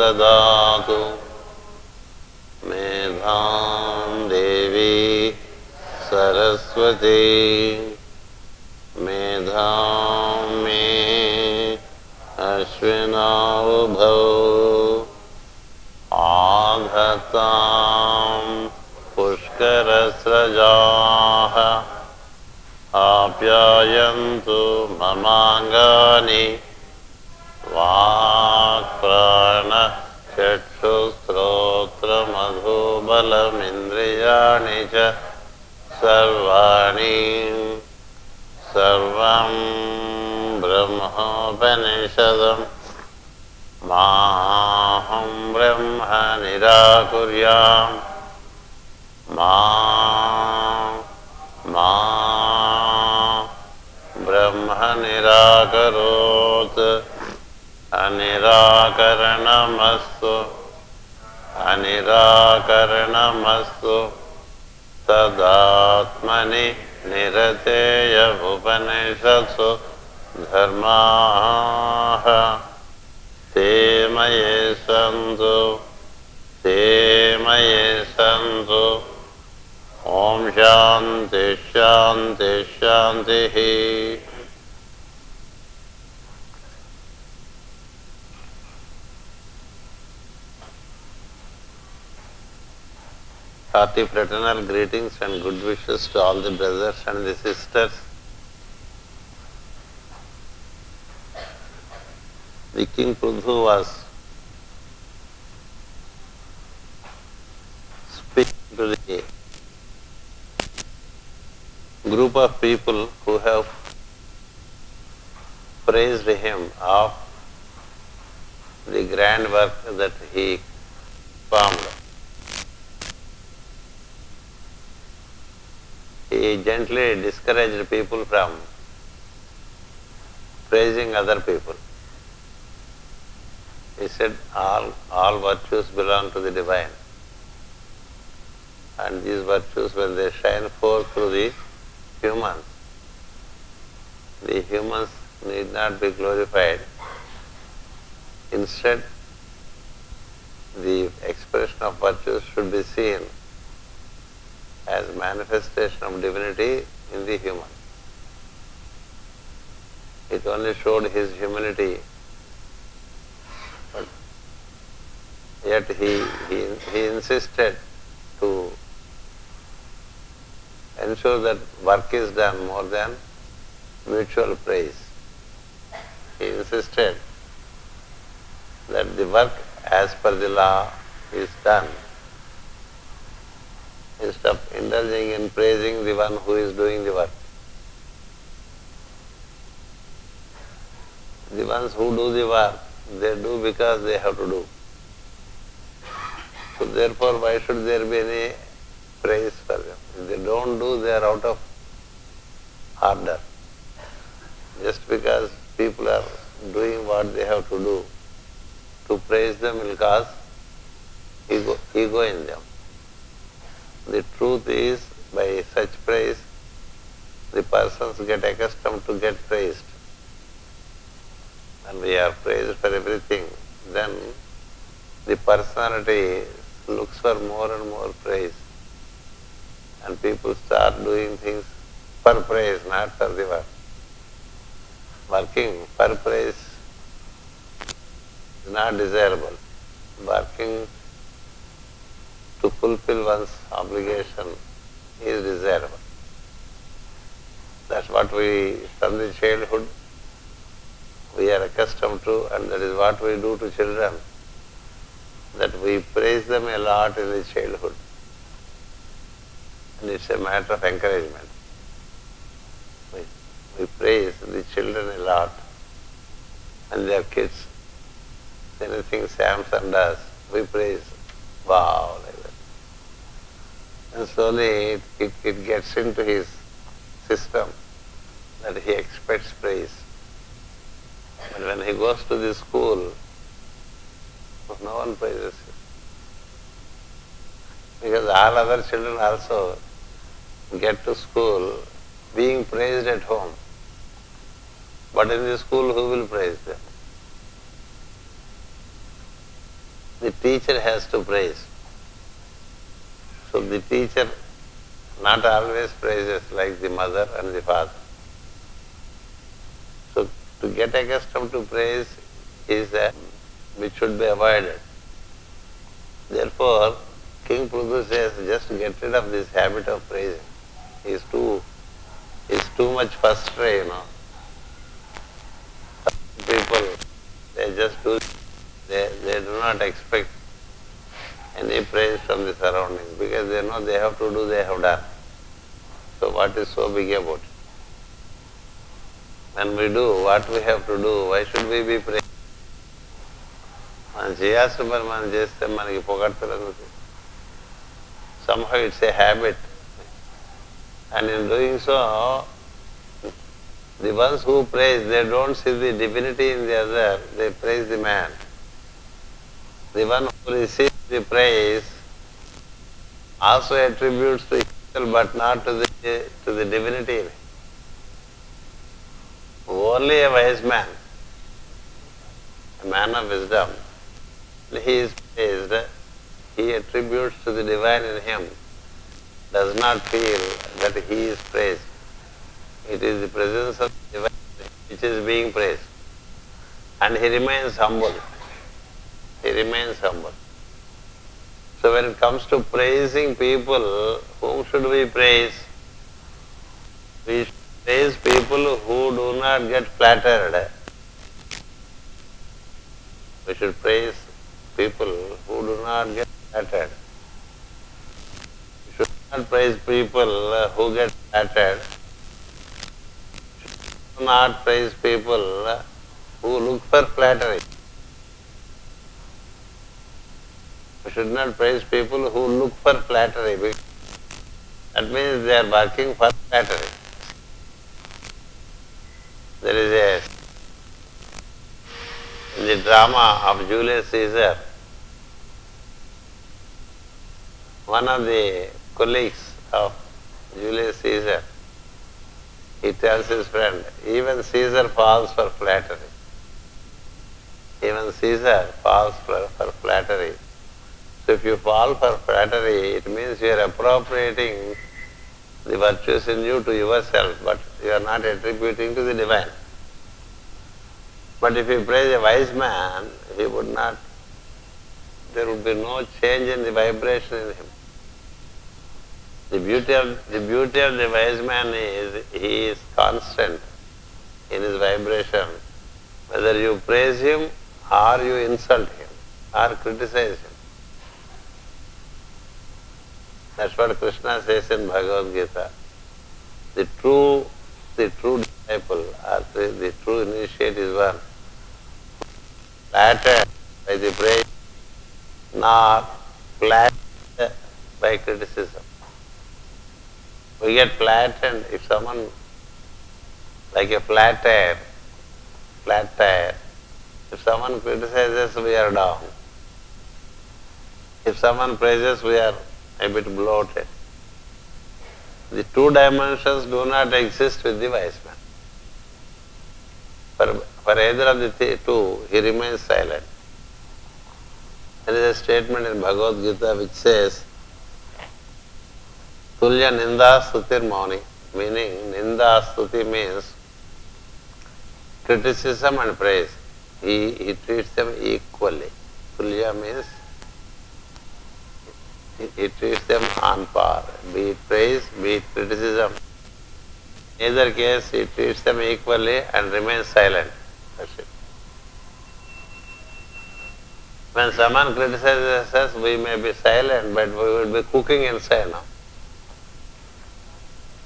ददातु मेधां देवी सरस्वती मेधां मे अश्विनावुभौ आधत्तां पुष्करस्रजाः आप्यायन्तु ममाङ्गानि वाक्प्राणचक्षुश्रोत्रमधुबलमिन्द्रियाणि च सर्वाणि सर्वं ब्रह्मोपनिषदं माहं ब्रह्म निराकुर्याम् मा ब्रह्म निराकरोत् अनिराकरणमस्तु तदात्मनि निरतेय उपनिषत्सु धर्माः ते मयि सन्तु ओम शांति शांति शांति। Hearty fraternal greetings and good wishes to all the brothers and the sisters. The King Prithu was speaking to the group of people who have praised him of the grand work that he performed. He gently discouraged people from praising other people. He said all virtues belong to the divine, and these virtues, when they shine forth through the humans need not be glorified. Instead, the expression of virtues should be seen as manifestation of divinity in the human. It only showed his humility, but yet he insisted to ensure that work is done more than mutual praise. He insisted that the work as per the law is done. Instead of indulging in praising the one who is doing the work. The ones who do the work, they do because they have to do. So therefore, why should there be any praise for them? If they don't do, they are out of order. Just because people are doing what they have to do, to praise them will cause ego in them. The truth is, by such praise, the persons get accustomed to get praised. And we are praised for everything. Then the personality looks for more and more praise. And people start doing things for praise, not for the work. Working for praise is not desirable. Working to fulfill one's obligation is desirable. That's what we, from the childhood, we are accustomed to, and that is what we do to children, that we praise them a lot in the childhood. And it's a matter of encouragement. We praise the children a lot, and they are kids. Anything Samson does, we praise. Wow, like that. And slowly it gets into his system that he expects praise. But when he goes to the school, no one praises him. Because all other children also get to school being praised at home. But in the school, who will praise them? the teacher has to praise. So the teacher not always praises like the mother and the father. So to get accustomed to praise is which should be avoided. Therefore, King Prithu says, just get rid of this habit of praising. It's too much first try, People, they just do, they do not expect any praise from the surroundings because they know they have to do, they have done. So what is so big about it? When we do what we have to do, why should we be praised? మనం చేయాల్సిన పని మనం చేస్తే మనకి పొగడతారు. Somehow it's a habit. And in doing so, the ones who praise, they don't see the divinity in the other, they praise the man. The one who receives the praise also attributes to himself but not to the divinity. Only a wise man, a man of wisdom, he is praised, he attributes to the divine in him, does not feel that he is praised. It is the presence of the divine which is being praised. And he remains humble. He remains humble. So when it comes to praising people, whom should we praise? We should praise people who do not get flattered. We should praise people who do not get flattered. We should not praise people who get flattered. We should not praise people who look for flattery. We should not praise people who look for flattery. That means they are working for flattery. There is in the drama of Julius Caesar, one of the colleagues of Julius Caesar, he tells his friend, even Caesar falls for flattery. Even Caesar falls for flattery. So if you fall for flattery, it means you are appropriating the virtues in you to yourself, but you are not attributing to the divine. But if you praise a wise man, he would not, there would be no change in the vibration in him. The beauty of the wise man is, he is constant in his vibration. Whether you praise him or you insult him or criticize him. That's what Krishna says in Bhagavad Gita. The true disciple or the true initiate is one flattered by the praise, not flattered by criticism. We get flattened if someone, like a flat tire, if someone criticizes, we are down. If someone praises, we are a bit bloated. The two dimensions do not exist with the wise man. For either of the two, he remains silent. There is a statement in Bhagavad Gita which says, Tulya Ninda Stutir Mauni, meaning Ninda Stuti means criticism and praise. He treats them equally. Tulya means he treats them on par, be it praise, be it criticism. In either case, he treats them equally and remains silent. That's it. When someone criticizes us, we may be silent, but we will be cooking inside now.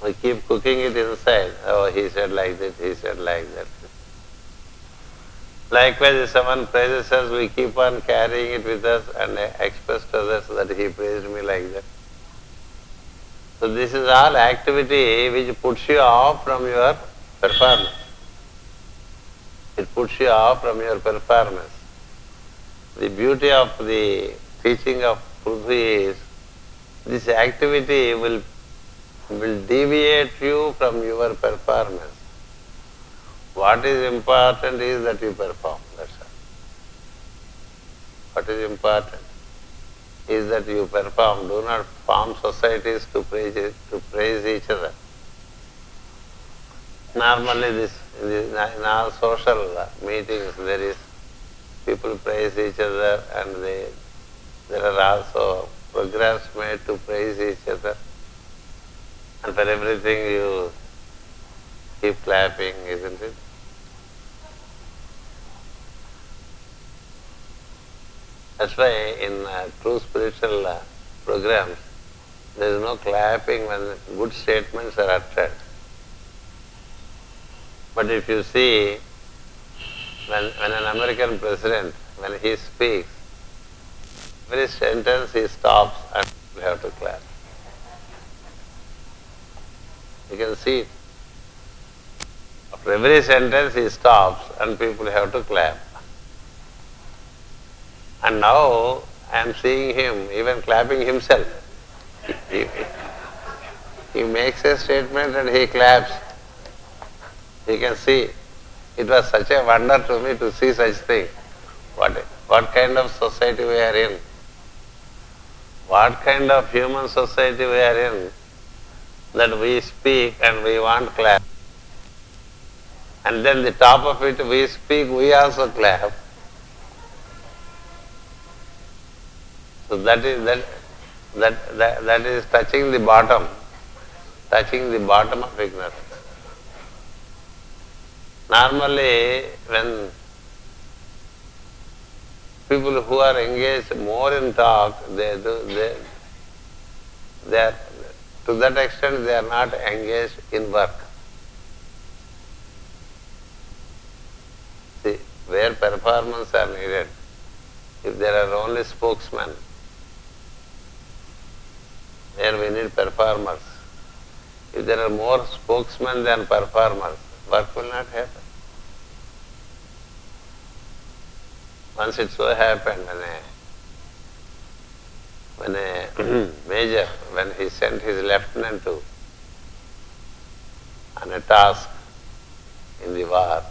We keep cooking it inside. Oh, he said like that, he said like that. Likewise, if someone praises us, we keep on carrying it with us and express to others that he praised me like that. So this is all activity which puts you off from your performance. It puts you off from your performance. The beauty of the teaching of Prithu is, this activity will deviate you from your performance. What is important is that you perform, that's all. What is important is that you perform. Do not form societies to praise each other. Normally, in all social meetings, there is people praise each other, and there are also programs made to praise each other. And for everything you keep clapping, isn't it? That's why in true spiritual programs, there is no clapping when good statements are uttered. But if you see, when an American president, when he speaks, every sentence he stops and you have to clap. You can see it. After every sentence he stops and people have to clap. And now I am seeing him even clapping himself. He makes a statement and he claps. You can see. It was such a wonder to me to see such thing. What kind of society we are in? What kind of human society we are in that we speak and we want clap. And then the top of it, we speak, we also clap. So that is touching the bottom of ignorance. Normally, when people who are engaged more in talk, they are, to that extent they are not engaged in work. See, where performance are needed, if there are only spokesmen, where we need performers. If there are more spokesmen than performers, work will not happen. Once it so happened when a major, when he sent his lieutenant on a task in the war,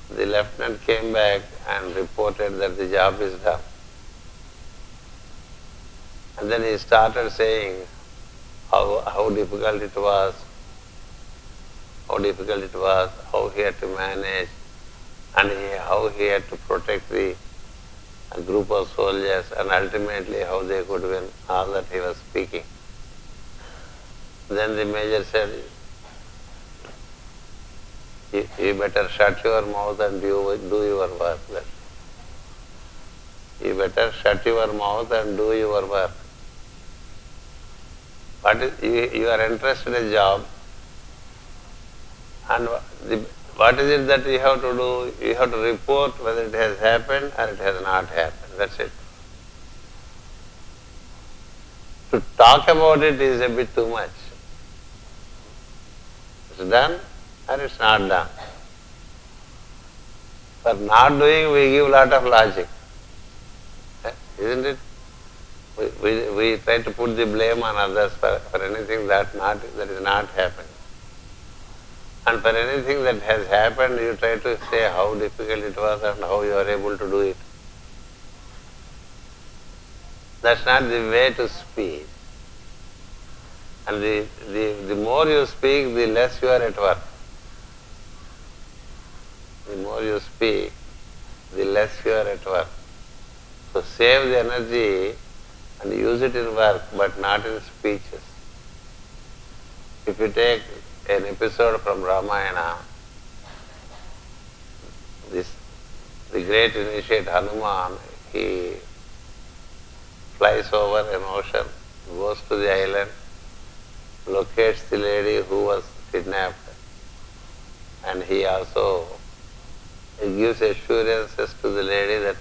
the lieutenant came back and reported that the job is done. And then he started saying how difficult it was, how he had to manage, and how he had to protect the group of soldiers, and ultimately how they could win, all that he was speaking. Then the major said, you better shut your mouth and do your work. You better shut your mouth and do your work. You are interested in a job, and what is it that you have to do? You have to report whether it has happened or it has not happened. That's it. To talk about it is a bit too much. It's done or it's not done. For not doing, we give lot of logic. Isn't it? We try to put the blame on others for anything that is not happening. And for anything that has happened, you try to say how difficult it was and how you are able to do it. That's not the way to speak. And the more you speak, the less you are at work. The more you speak, the less you are at work. So save the energy and use it in work, but not in speeches. If you take an episode from Ramayana, the great initiate Hanuman, he flies over an ocean, goes to the island, locates the lady who was kidnapped, and he also gives assurances to the lady that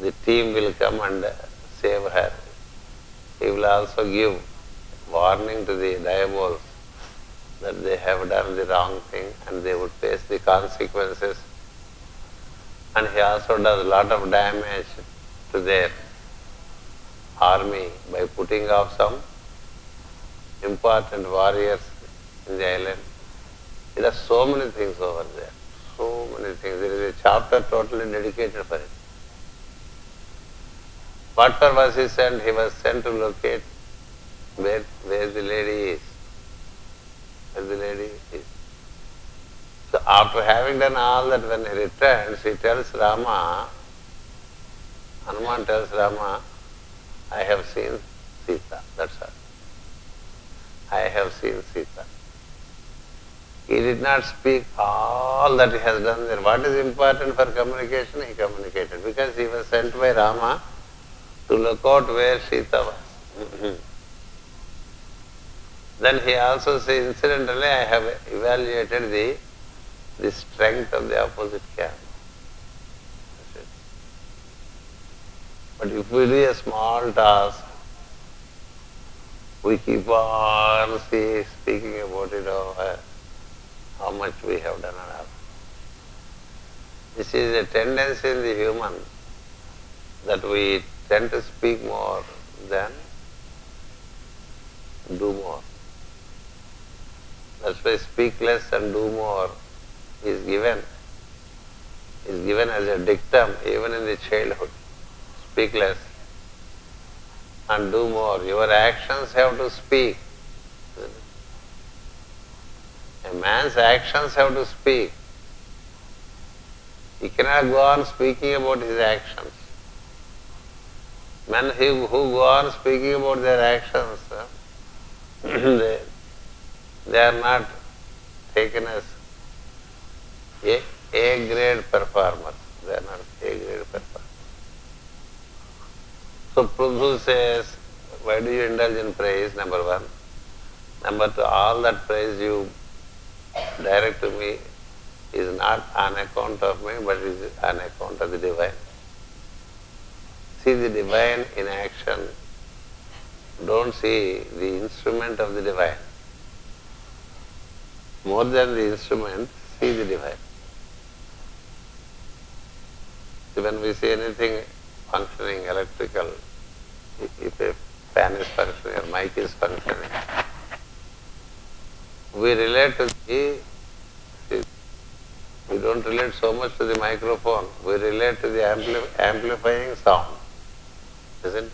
the team will come and save her. He will also give warning to the diabolos that they have done the wrong thing and they would face the consequences. And he also does a lot of damage to their army by putting off some important warriors in the island. There are so many things over there. So many things. There is a chapter totally dedicated for it. What purpose he sent? He was sent to locate where the lady is. Where the lady is. So after having done all that, when he returns, he tells Rama, Hanuman tells Rama, I have seen Sita, that's all. I have seen Sita. He did not speak all that he has done there. What is important for communication? He communicated because he was sent by Rama to look out where Sita was. Then he also says, incidentally, I have evaluated the strength of the opposite camp. That's it. But if we do a small task, we keep on speaking about it over how much we have done and all. This is a tendency in the human that we tend to speak more than do more. That's why speak less and do more is given as a dictum even in the childhood. Speak less and do more. Your actions have to speak. A man's actions have to speak. He cannot go on speaking about his actions. Men who go on speaking about their actions, they are not taken as A-grade performers. They are not A-grade performers. So Prithu says, why do you indulge in praise? Number one. Number two, all that praise you direct to me is not on account of me, but is on account of the divine. See the divine in action. Don't see the instrument of the divine. More than the instrument, see the divine. See, when we see anything functioning, electrical, if a fan is functioning or mic is functioning, we relate to we don't relate so much to the microphone, we relate to the amplifying sound, isn't it?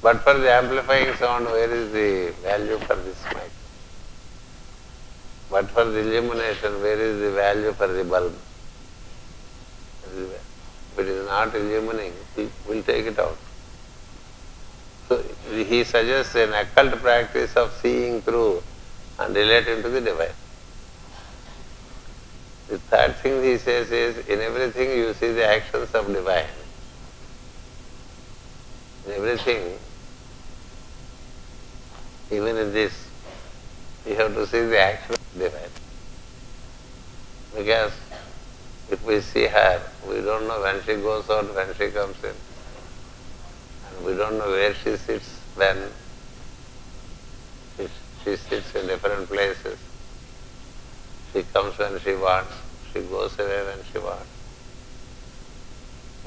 But for the amplifying sound, where is the value for this mic? But for the illumination, where is the value for the bulb? If it is not illuminating, we'll take it out. So he suggests an occult practice of seeing through and relating to the divine. The third thing he says is, in everything you see the actions of divine. In everything, even in this, you have to see the action of divine. Because if we see her, we don't know when she goes out, when she comes in. And we don't know where she sits when she sits in different places. She comes when she wants, she goes away when she wants.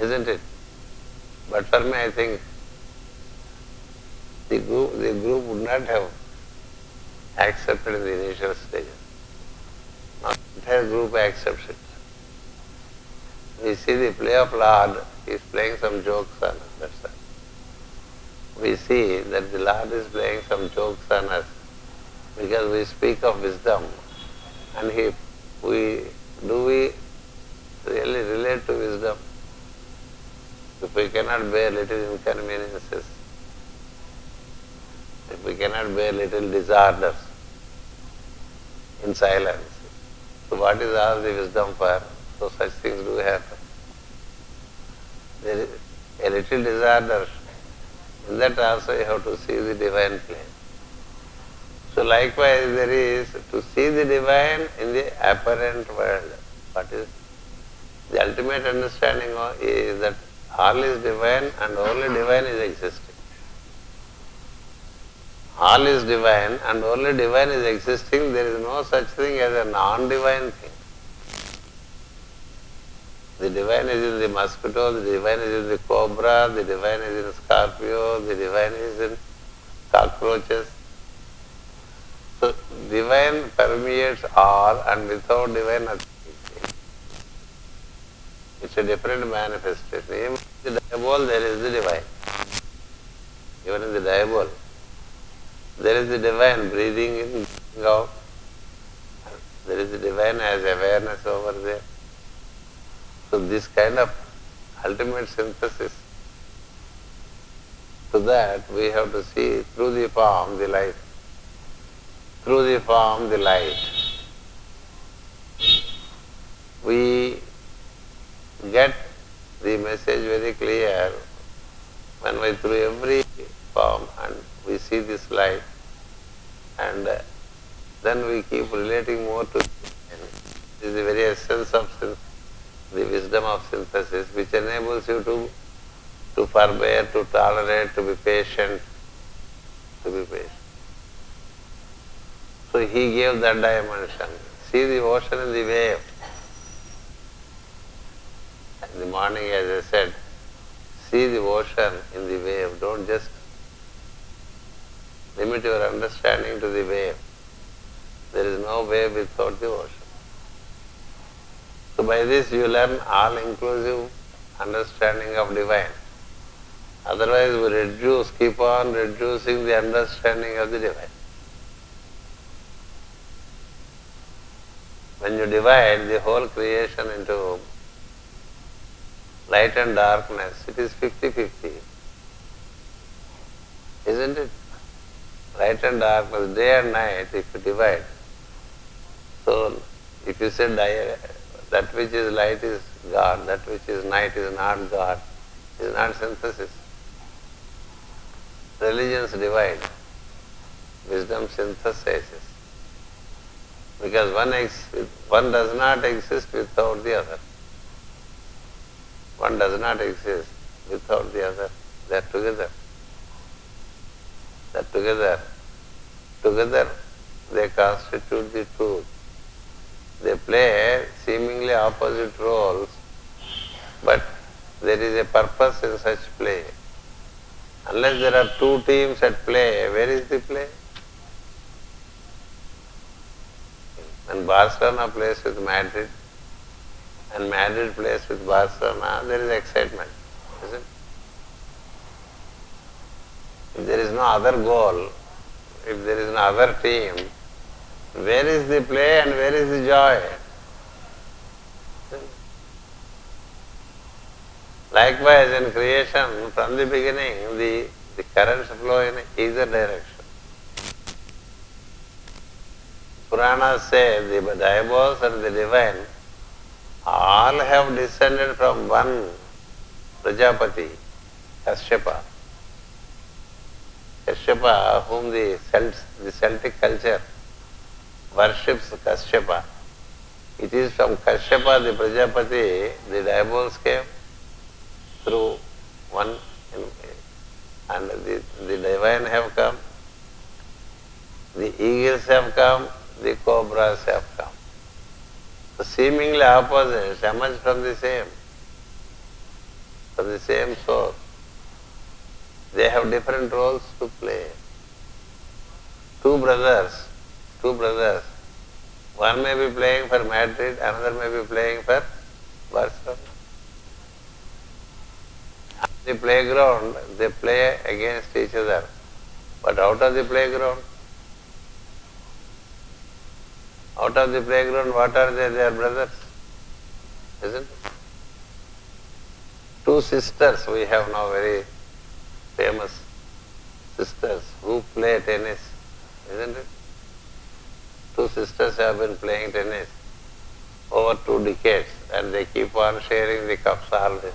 Isn't it? But for me, I think the group would not have accepted in the initial stages. Now the entire group accepts it. We see the play of Lord, he is playing some jokes on us, that's all. We see that the Lord is playing some jokes on us because we speak of wisdom, and we really relate to wisdom? If we cannot bear little inconveniences, if we cannot bear little disorders in silence, so what is all the wisdom for? So such things do happen. There is a little disorder, in that also you have to see the divine play. So likewise there is to see the divine in the apparent world. What is the ultimate understanding is that all is divine and only divine is existing. All is divine and only divine is existing. There is no such thing as a non-divine thing. The divine is in the mosquito, the divine is in the cobra, the divine is in Scorpio, the divine is in cockroaches. So divine permeates all, and without divine nothing. It's a different manifestation. Even the diabol, there is the divine. Even in the diabol, there is the divine breathing in, breathing out. There is the divine as awareness over there. So this kind of ultimate synthesis, to that we have to see through the form the light. Through the form the light. We get the message very clear when we through every form and we see this light, and then we keep relating more to it. This is the very essence of the wisdom of synthesis, which enables you to forbear, to tolerate, to be patient, to be patient. So he gave that dimension. See the ocean in the wave. In the morning, as I said, see the ocean in the wave. Don't just limit your understanding to the wave. There is no wave without the ocean. So by this you learn all-inclusive understanding of divine. Otherwise we reduce, keep on reducing the understanding of the divine. When you divide the whole creation into light and darkness, it is 50-50. Isn't it? Light and darkness, day and night, if you divide. So if you say that which is light is God, that which is night is not God, is not synthesis. Religions divide, wisdom synthesizes. Because one does not exist without the other. One does not exist without the other. They are together. They are together. Together they constitute the truth. They play seemingly opposite roles, but there is a purpose in such play. Unless there are two teams at play, where is the play? When Barcelona plays with Madrid and Madrid plays with Barcelona, there is excitement, isn't it? If there is no other goal, if there is no other team, where is the play and where is the joy? Likewise, in creation, from the beginning, the currents flow in either direction. Puranas say the diabols and the divine all have descended from one Prajapati, Kashyapa. Kashyapa, whom the Celtic culture worships Kashyapa. It is from Kashyapa, the Prajapati, the diabols came through one, and the divine have come, the eagles have come, the cobras have come. So seemingly opposites emerge from the same source. They have different roles to play. Two brothers, one may be playing for Madrid, another may be playing for Barcelona. On the playground, they play against each other. But out of the playground, what are they? They are brothers. Isn't it? Two sisters we have now, very famous sisters who play tennis. Isn't it? Two sisters have been playing tennis over 2 decades and they keep on sharing the cups always.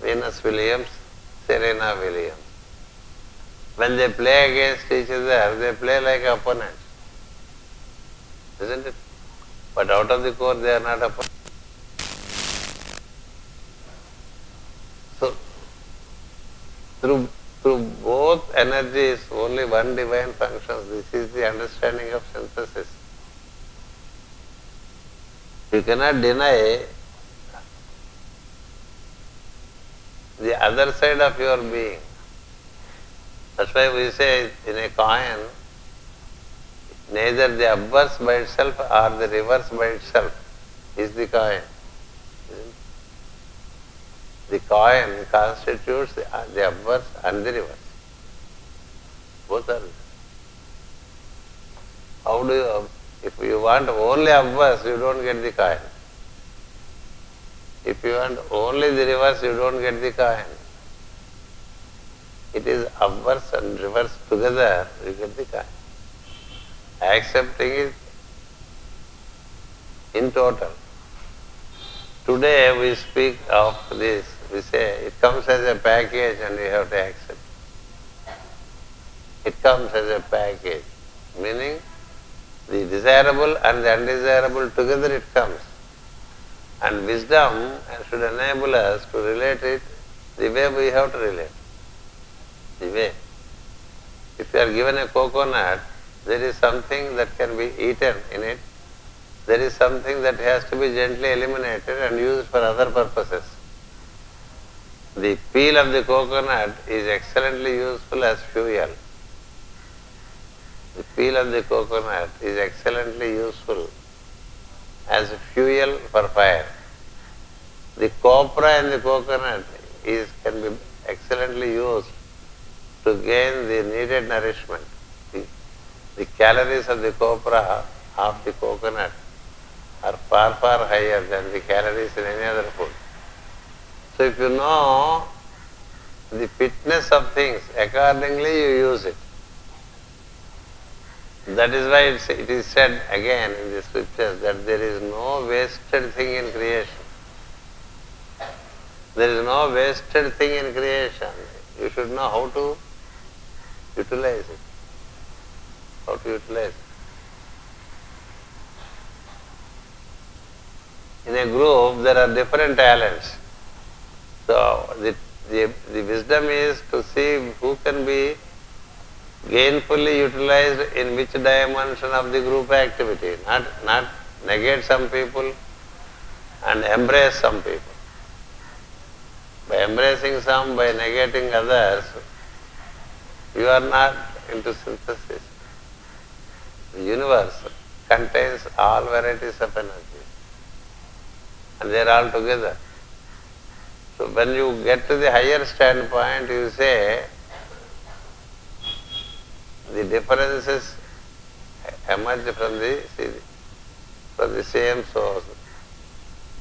Venus Williams, Serena Williams. When they play against each other, they play like opponents. Isn't it? But out of the court, they are not opponents. So, through both energies, only one divine functions. This is the understanding of synthesis. You cannot deny the other side of your being. That's why we say in a coin, neither the obverse by itself or the reverse by itself is the coin. The coin constitutes the obverse and the reverse. Both are there. How do you, if you want only obverse, you don't get the coin. If you want only the reverse, you don't get the coin. It is obverse and reverse together, you get the coin. Accepting it in total. Today we speak of this, we say it comes as a package and you have to accept. It comes as a package, meaning the desirable and the undesirable together it comes. And wisdom should enable us to relate it the way we have to relate. The way. If you are given a coconut, there is something that can be eaten in it. There is something that has to be gently eliminated and used for other purposes. The peel of the coconut is excellently useful as fuel. The peel of the coconut is excellently useful as fuel for fire. The copra in the coconut can be excellently used to gain the needed nourishment. The calories of the copra of the coconut are far, far higher than the calories in any other food. So if you know the fitness of things, accordingly you use it. That is why it is said again in the scriptures that there is no wasted thing in creation. There is no wasted thing in creation. You should know how to utilize it. How to utilize it. In a group there are different talents. So the wisdom is to see who can be gainfully utilized in which dimension of the group activity, not negate some people and embrace some people. By embracing some, by negating others, you are not into synthesis. The universe contains all varieties of energy and they are all together. So when you get to the higher standpoint, you say, the differences emerge from the same source.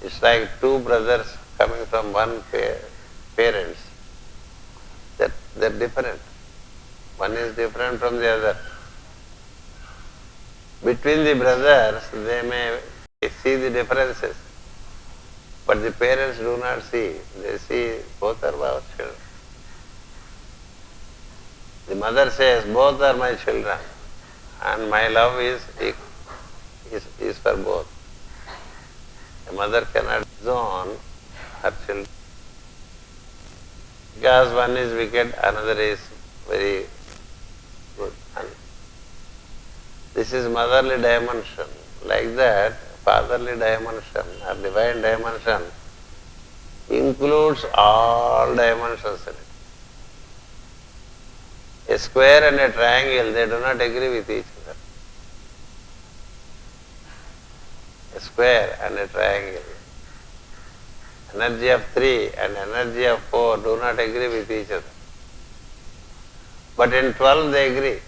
It's like two brothers coming from one parents. They're different. One is different from the other. Between the brothers, they may see the differences, but the parents do not see. They see both are our children. The mother says, both are my children and my love is for both. A mother cannot zone her children. Because one is wicked, another is very good. And this is motherly dimension. Like that, fatherly dimension or divine dimension includes all dimensions in it. A square and a triangle, they do not agree with each other. A square and a triangle. Energy of 3 and energy of 4 do not agree with each other. But in 12 they agree.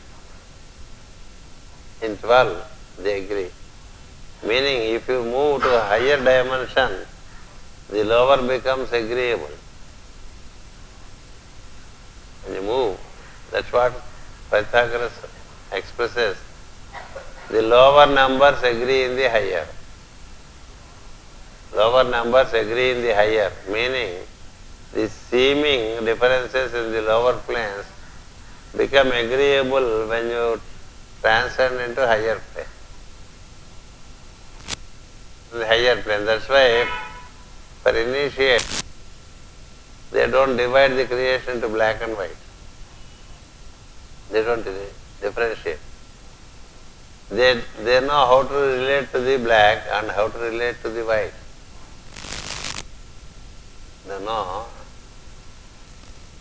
In 12 they agree. Meaning if you move to a higher dimension, the lower becomes agreeable. When you move, that's what Pythagoras expresses. The lower numbers agree in the higher. Lower numbers agree in the higher, meaning the seeming differences in the lower planes become agreeable when you transcend into higher plane. The higher plane. That's why for initiates, they don't divide the creation into black and white. They don't differentiate. They know how to relate to the black and how to relate to the white. They know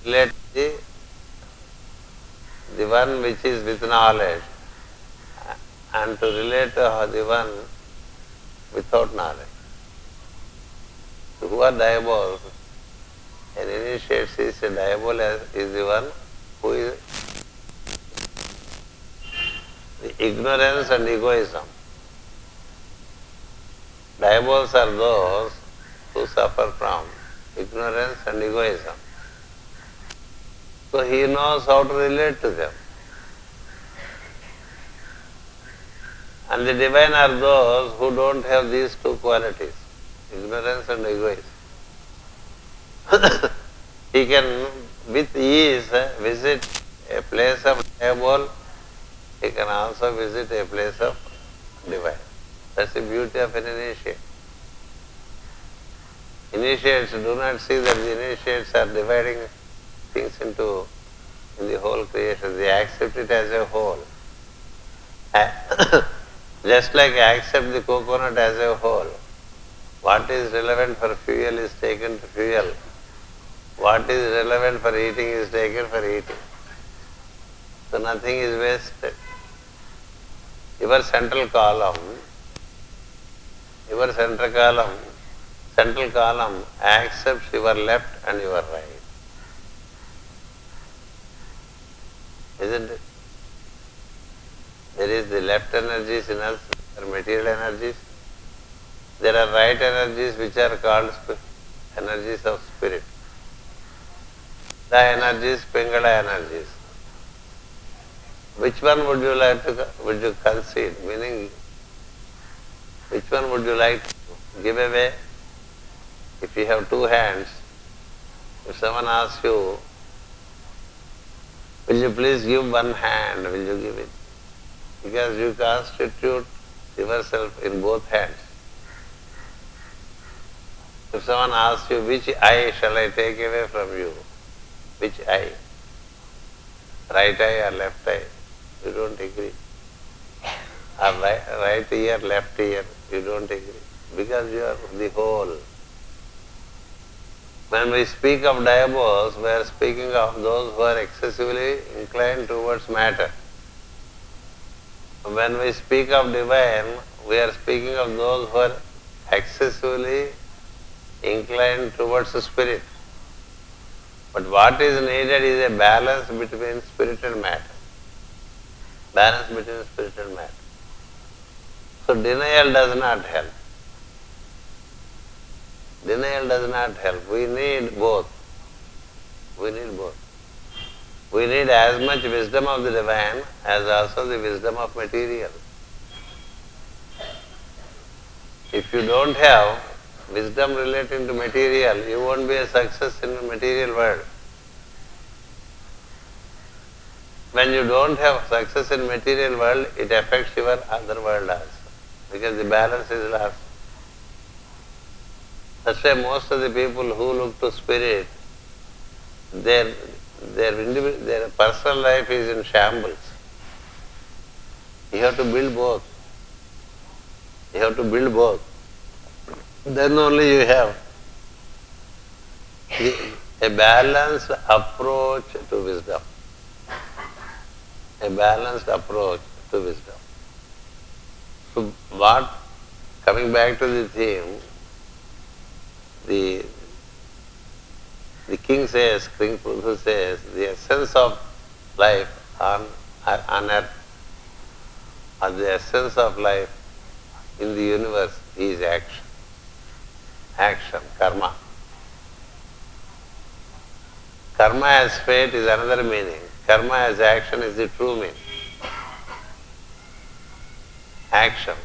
relate to the one which is with knowledge and to relate to the one without knowledge. So who are diabols? An initiate sees a diabol as is the one who is the ignorance and egoism. Diabols are those who suffer from ignorance and egoism. So he knows how to relate to them. And the divine are those who don't have these two qualities, ignorance and egoism. He can with ease visit a place of diabol, he can also visit a place of divine. That's the beauty of an initiate. Initiates do not see that the initiates are dividing things in the whole creation. They accept it as a whole. Just like accept the coconut as a whole. What is relevant for fuel is taken to fuel. What is relevant for eating is taken for eating. So nothing is wasted. Your central column accepts your left and your right. Isn't it? There is the left energies in us, there are material energies. There are right energies which are called energies of spirit. The energies, Pingala energies. Which one would you concede? Meaning, which one would you like to give away? If you have two hands, if someone asks you, will you please give one hand, will you give it? Because you constitute yourself in both hands. If someone asks you, which eye shall I take away from you? Which eye? Right eye or left eye? You don't agree. Or right ear, left ear, you don't agree. Because you are the whole. When we speak of diabols, we are speaking of those who are excessively inclined towards matter. When we speak of divine, we are speaking of those who are excessively inclined towards the spirit. But what is needed is a balance between spirit and matter. Balance between spirit and matter. So denial does not help. Denial does not help. We need both. We need both. We need as much wisdom of the divine as also the wisdom of material. If you don't have wisdom relating to material, you won't be a success in the material world. When you don't have success in material world, it affects your other world also, because the balance is lost. That's why most of the people who look to spirit, their personal life is in shambles. You have to build both. You have to build both. Then only you have a balanced approach to wisdom. A balanced approach to wisdom. So coming back to the theme, the king says, King Prithu says, the essence of life on earth, or the essence of life in the universe is action. Action, karma. Karma as fate is another meaning. Karma as action is the true meaning. Action.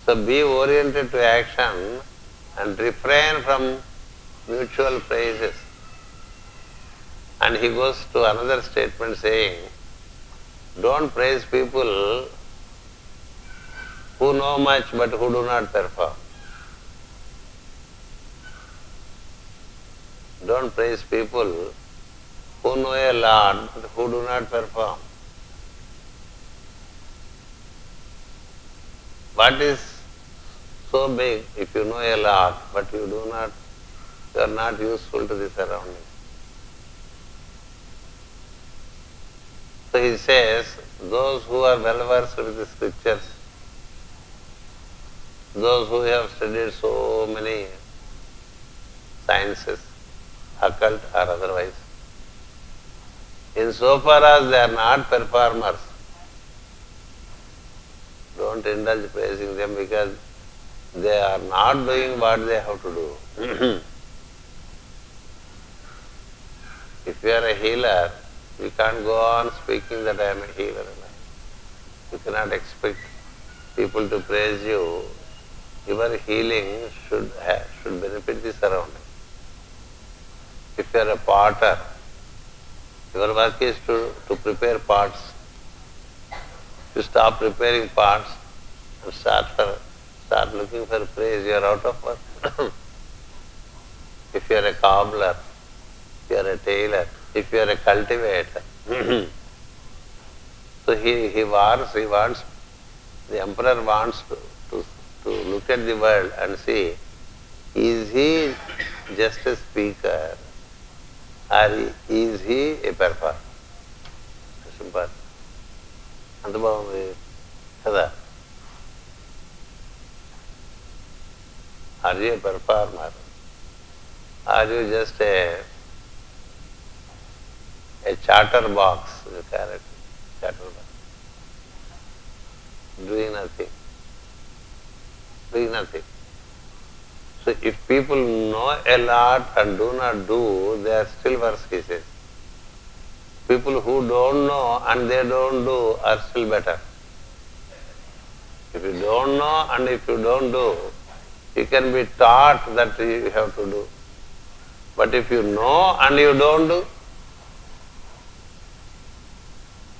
So be oriented to action and refrain from mutual praises. And he goes to another statement saying, don't praise people who know much but who do not perform. Don't praise people who know a lot but who do not perform. What is so big if you know a lot but you are not useful to the surroundings? So he says, those who are well versed with the scriptures, those who have studied so many sciences, occult or otherwise. Insofar as they are not performers, don't indulge praising them because they are not doing what they have to do. If you are a healer, you can't go on speaking that I am a healer. You cannot expect people to praise you. Your healing should benefit the surrounding. If you are a potter, your work is to prepare pots. You stop preparing pots and start looking for praise, you are out of work. If you are a cobbler, if you are a tailor, if you are a cultivator. So he wants, the emperor wants to look at the world and see, is he just a speaker or is he a performer? Simple. RadhaMadhavam kada. Are you a performer? Are you just a chatterbox, the character, chatterbox, doing nothing, doing nothing. So if people know a lot and do not do, they are still worse, he says. People who don't know and they don't do are still better. If you don't know and if you don't do, you can be taught that you have to do. But if you know and you don't do,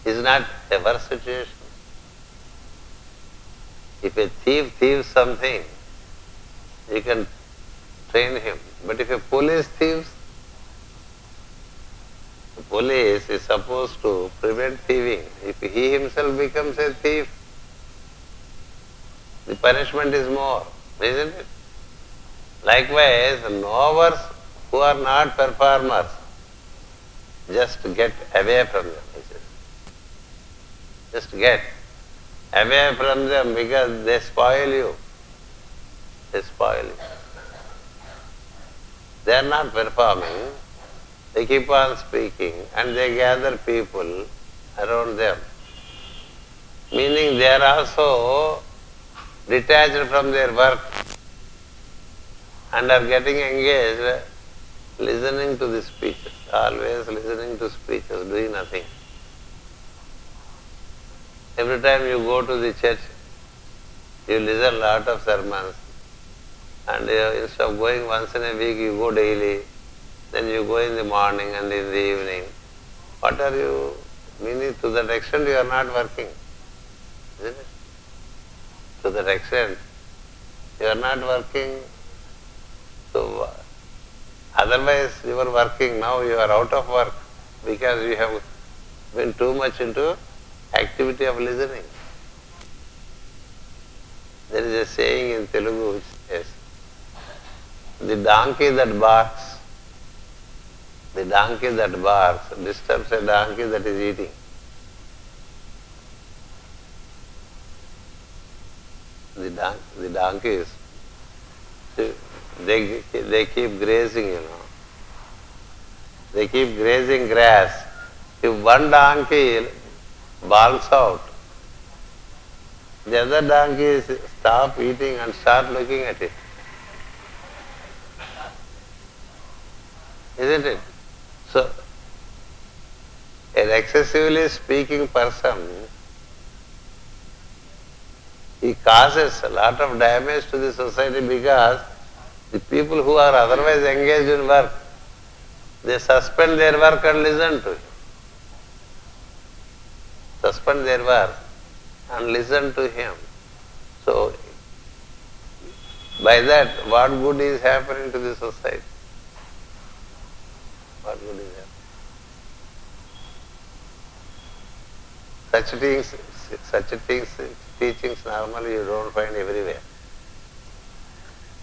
is not a worse situation. If a thief thieves something, you can train him. But if a police thieves, the police is supposed to prevent thieving. If he himself becomes a thief, the punishment is more, isn't it? Likewise, knowers who are not performers, just get away from them, he says. Just get away from them because they spoil you. They spoil you. They are not performing. They keep on speaking and they gather people around them. Meaning they are also detached from their work and are getting engaged listening to the speeches, always listening to speeches, doing nothing. Every time you go to the church, you listen a lot of sermons and instead of going once in a week, you go daily. Then you go in the morning and in the evening. What are you meaning? To that extent you are not working, isn't it? To that extent you are not working. So otherwise you are working, now you are out of work because you have been too much into activity of listening. There is a saying in Telugu which says, the donkey that barks disturbs a donkey that is eating. The donkeys, they keep grazing, They keep grazing grass. If one donkey balks out, the other donkeys stop eating and start looking at it. Isn't it? So, an excessively speaking person, he causes a lot of damage to the society because the people who are otherwise engaged in work, they suspend their work and listen to him. Suspend their work and listen to him. So, by that, what good is happening to the society? What good is happening? Such teachings normally you don't find everywhere.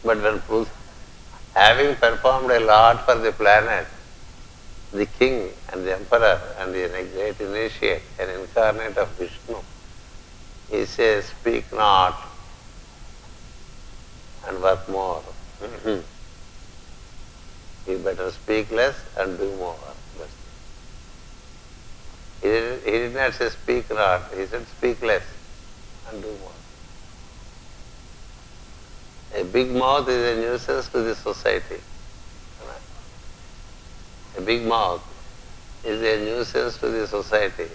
But when having performed a lot for the planet, the king and the emperor and the great initiate, an incarnate of Vishnu, he says, speak not and work more. You better speak less and do more. He did not say speak not, he said speak less and do more. A big mouth is a nuisance to the society. A big mouth is a nuisance to the society.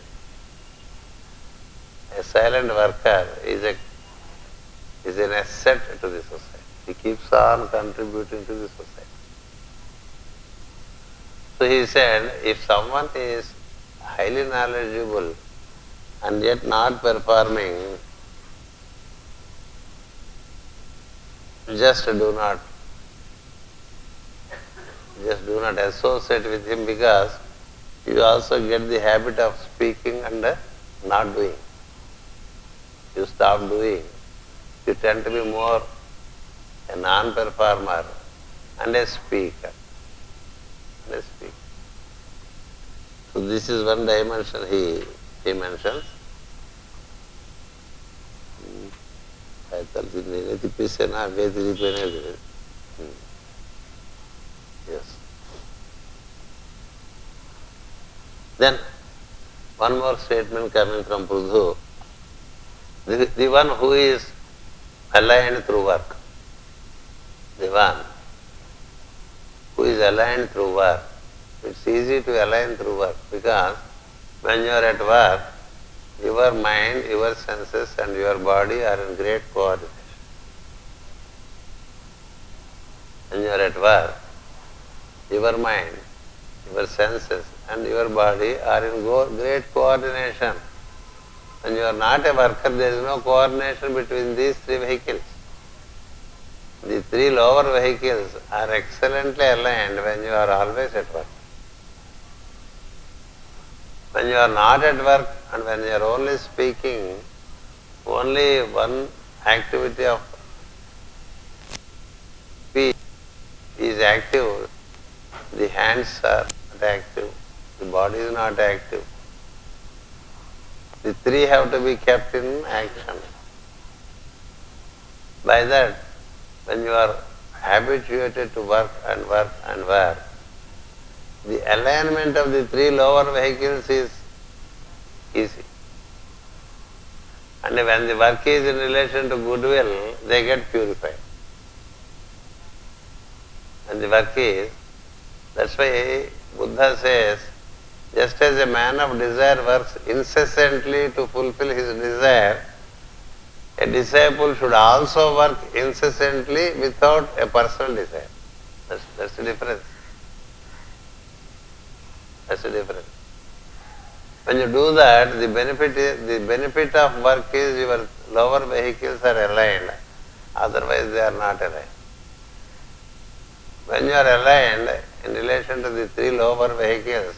A silent worker is an asset to the society. He keeps on contributing to the society. So he said, if someone is highly knowledgeable and yet not performing, just do not associate with him, because you also get the habit of speaking and not doing. You stop doing. You tend to be more a non-performer and a speaker. So this is one dimension he mentions. Yes. Then one more statement coming from Prithu. The one who is aligned through work. The one who is aligned through work. It's easy to align through work, because when you are at work, your mind, your senses and your body are in great coordination. When you are at work, your mind, your senses and your body are in great coordination. When you are not a worker, there is no coordination between these three vehicles. The three lower vehicles are excellently aligned when you are always at work. When you are not at work and when you are only speaking, only one activity of speech is active. The hands are not active, the body is not active. The three have to be kept in action. By that, when you are habituated to work and work and work, the alignment of the three lower vehicles is easy. And when the work is in relation to goodwill, they get purified. And the work is, that's why Buddha says, just as a man of desire works incessantly to fulfill his desire, a disciple should also work incessantly without a personal desire. That's the difference. That's the difference. When you do that, the benefit of work is your lower vehicles are aligned. Otherwise, they are not aligned. When you are aligned in relation to the three lower vehicles,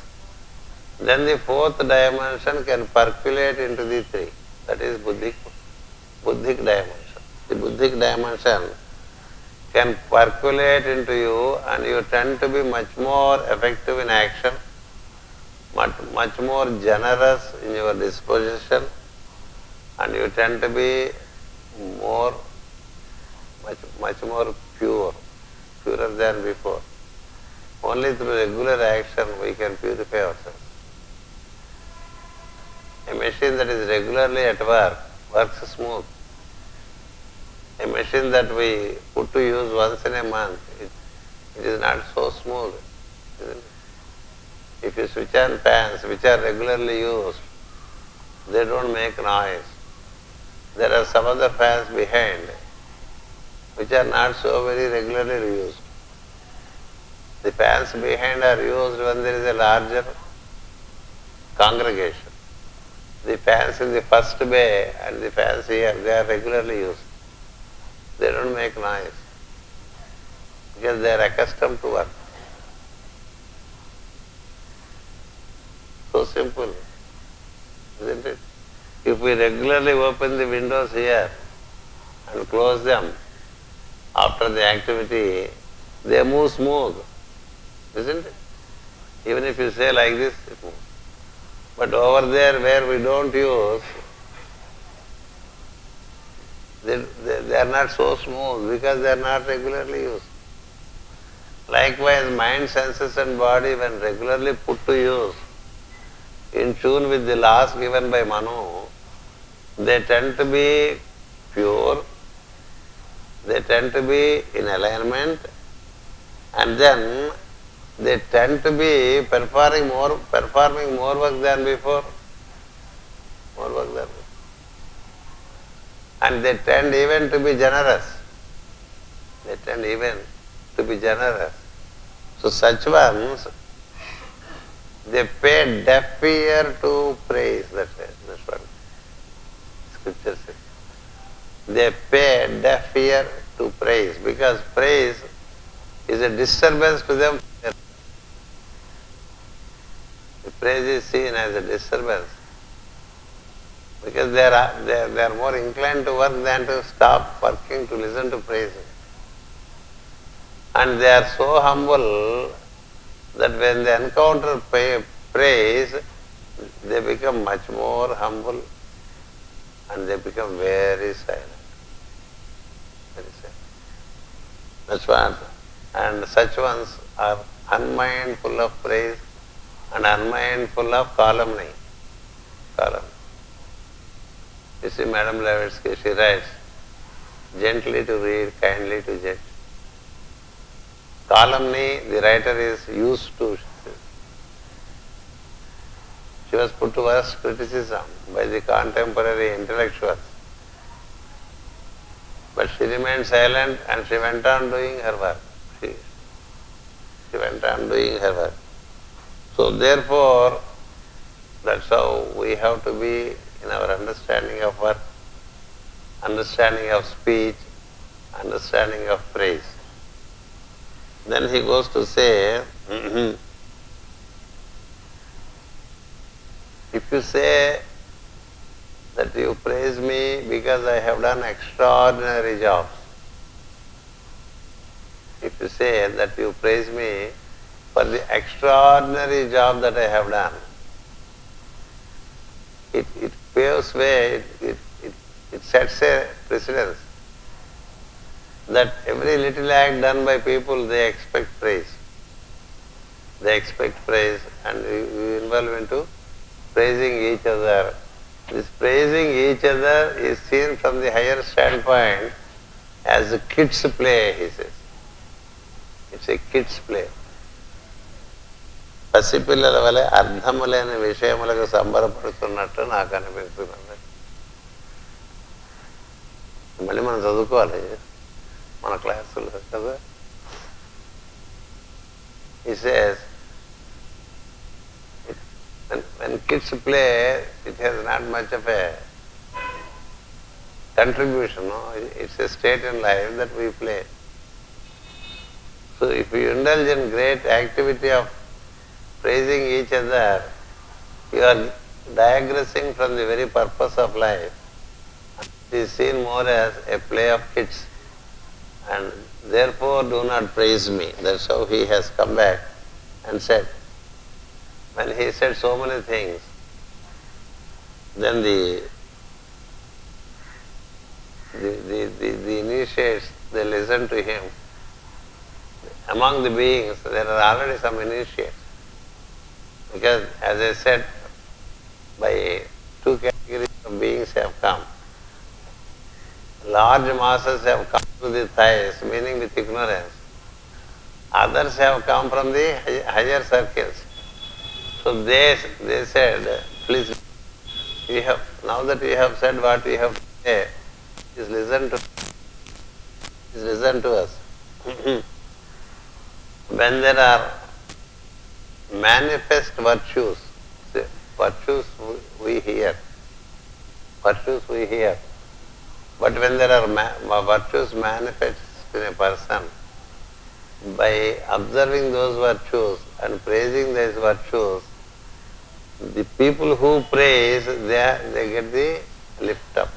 then the fourth dimension can percolate into the three. That is Buddhic dimension. The Buddhic dimension can percolate into you, and you tend to be much more effective in action, much more generous in your disposition, and you tend to be much more purer than before. Only through regular action we can purify ourselves. A machine that is regularly at work works smooth. A machine that we put to use once in a month, it is not so smooth, isn't it? If you switch on fans which are regularly used, they don't make noise. There are some other fans behind which are not so very regularly used. The fans behind are used when there is a larger congregation. The fans in the first bay and the fans here, they are regularly used. They don't make noise because they are accustomed to work. So simple, isn't it? If we regularly open the windows here and close them after the activity, they move smooth, isn't it? Even if you say like this, it moves. But over there where we don't use, they are not so smooth because they are not regularly used. Likewise, mind, senses and body, when regularly put to use, in tune with the laws given by Manu, they tend to be pure, they tend to be in alignment, and then they tend to be performing more work than before. More work than before. And they tend even to be generous. They tend even to be generous. So such ones, they pay deaf ear to praise. That's what Scripture says. They pay deaf ear to praise, because praise is a disturbance to them. The praise is seen as a disturbance, because they are more inclined to work than to stop working to listen to praise. And they are so humble that when they encounter praise, they become much more humble and they become very silent. Very silent. That's what. And such ones are unmindful of praise and unmindful of calumny. You see, Madam Blavatsky, she writes, gently to read, kindly to judge. Calumny, the writer is used to. She was put to worst criticism by the contemporary intellectuals. But she remained silent and she went on doing her work. She went on doing her work. So therefore, that's how we have to be in our understanding of work, understanding of speech, understanding of praise. Then he goes to say, if you say that you praise me because I have done extraordinary jobs, if you say that you praise me for the extraordinary job that I have done, it paves way, it sets a precedence that every little act done by people, they expect praise. They expect praise, and we involve into praising each other. This praising each other is seen from the higher standpoint as a kid's play, he says. It's a kid's play. పసిపిల్లల వలె అర్థము లేని విషయములకు సంబరపడుతున్నట్టు నాకు అనిపిస్తున్నది. మళ్ళీ మనం చదువుకోవాలి మన క్లాసులో కదా. He says, when kids play, it has not much of a contribution. No? It's a state in life that we play. So if you indulge in great activity of praising each other, you are digressing from the very purpose of life. It is seen more as a play of kids. And therefore do not praise me. That's how he has come back and said. When he said so many things, then the initiates, they listen to him. Among the beings, there are already some initiates. Because, as I said, by two categories of beings have come. Large masses have come to the thighs, meaning with ignorance. Others have come from the higher circles. So they said, please, now that we have said what we have to say, please listen to us. When there are manifest virtues, virtues we hear. But when there are virtues manifest in a person, by observing those virtues and praising those virtues, the people who praise, they get the lift up.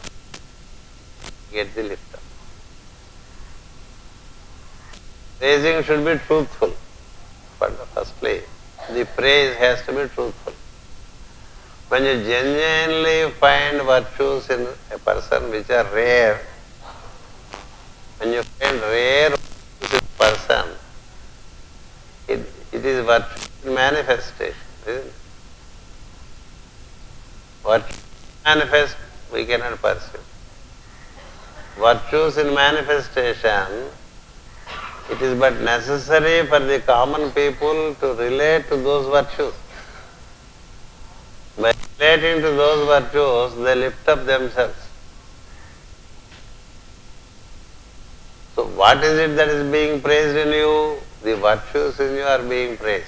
Praising should be truthful. But firstly, the praise has to be truthful. When you genuinely find virtues in a person which are rare, when you find rare virtues in a person, is virtue in manifestation, isn't it? Virtue manifest, we cannot perceive. Virtues in manifestation, it is but necessary for the common people to relate to those virtues. By relating to those virtues, they lift up themselves. So what is it that is being praised in you? The virtues in you are being praised.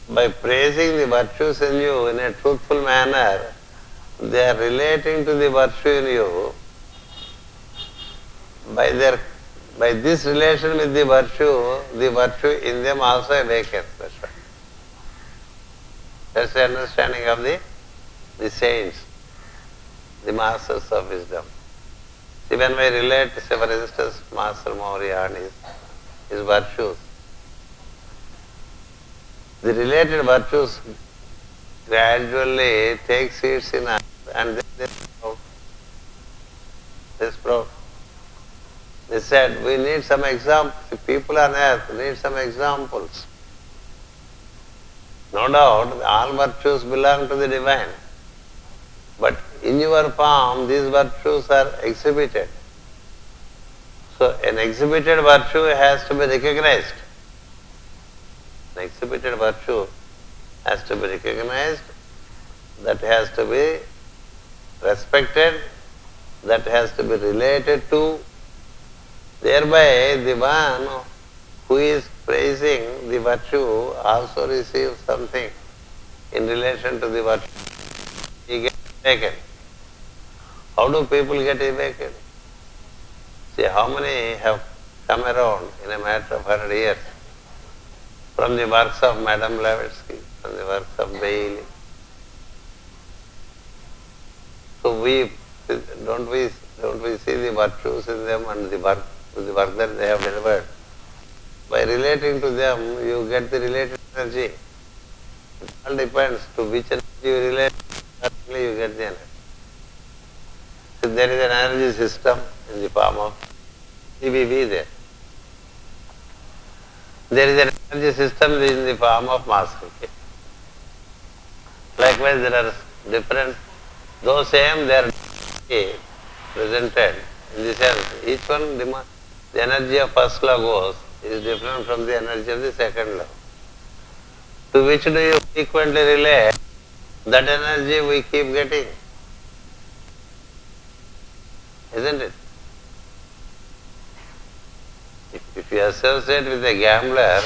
By praising the virtues in you in a truthful manner, they are relating to the virtue in you. By this relation with the virtue in them also awakens. That's right. That's the understanding of the saints, the masters of wisdom. See, when we relate, say for instance, Master Maurya and his virtues, the related virtues gradually take seeds in us and they sprout. They said, we need some examples. People on earth need some examples. No doubt, all virtues belong to the divine. But in your form, these virtues are exhibited. So, an exhibited virtue has to be recognized. An exhibited virtue has to be recognized, that has to be respected, that has to be related to. Thereby, the one who is praising the virtue also receives something in relation to the virtue. He gets awakened. How do people get awakened? See, how many have come around in a matter of 100 years from the works of Madame Blavatsky, from the works of Bailey. So don't we see the virtues in them and the work that they have delivered? By relating to them, you get the related energy. It all depends to which energy you relate, certainly you get the energy. So there is an energy system in the form of CBV there. There is an energy system in the form of mass. Likewise, there are different, though same, they are presented in the sense, each one, the energy of first logos is different from the energy of the second log. To which do you frequently relate? That energy we keep getting. Isn't it? If you associate with a gambler,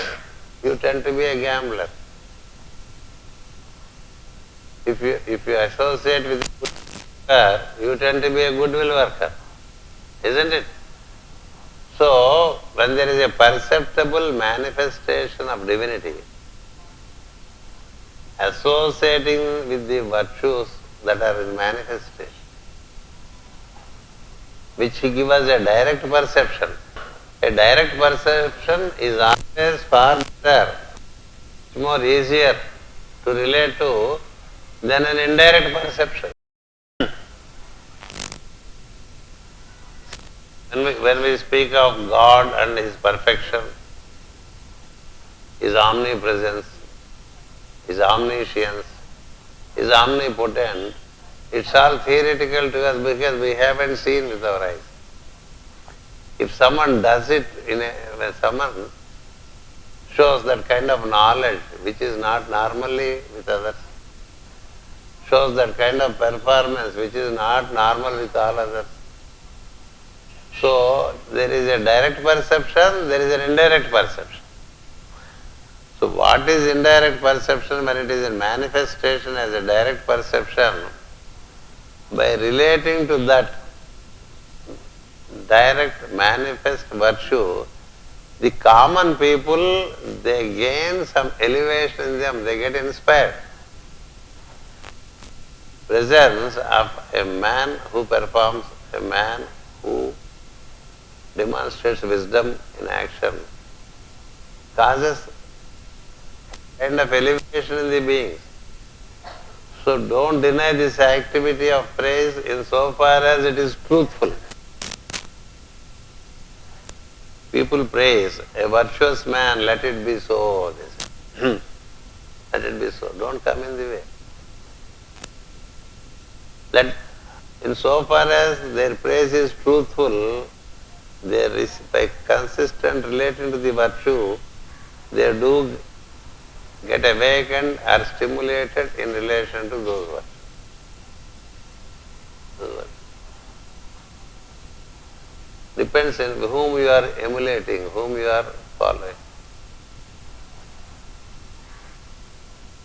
you tend to be a gambler. If you associate with a good worker, you tend to be a goodwill worker. Isn't it? So, when there is a perceptible manifestation of divinity, associating with the virtues that are in manifestation, which give us a direct perception. A direct perception is always far better, more easier to relate to than an indirect perception. When we speak of God and His perfection, His omnipresence, His omniscience, His omnipotent, it's all theoretical to us because we haven't seen with our eyes. If someone does it when someone shows that kind of knowledge which is not normally with others, shows that kind of performance which is not normal with all others. So, there is a direct perception, there is an indirect perception. So, what is indirect perception when it is in manifestation as a direct perception? By relating to that direct manifest virtue, the common people, they gain some elevation in them, they get inspired. Presence of a man who performs, a man who demonstrates wisdom in action, causes a kind of elevation in the beings. So don't deny this activity of praise insofar as it is truthful. people praise a virtuous man, let it be so. They say. Let it be so. Don't come in the way. Let, in so far as their praise is truthful, by consistent relating to the virtue, they do get awakened or stimulated in relation to those virtues. Depends on whom you are emulating, whom you are following.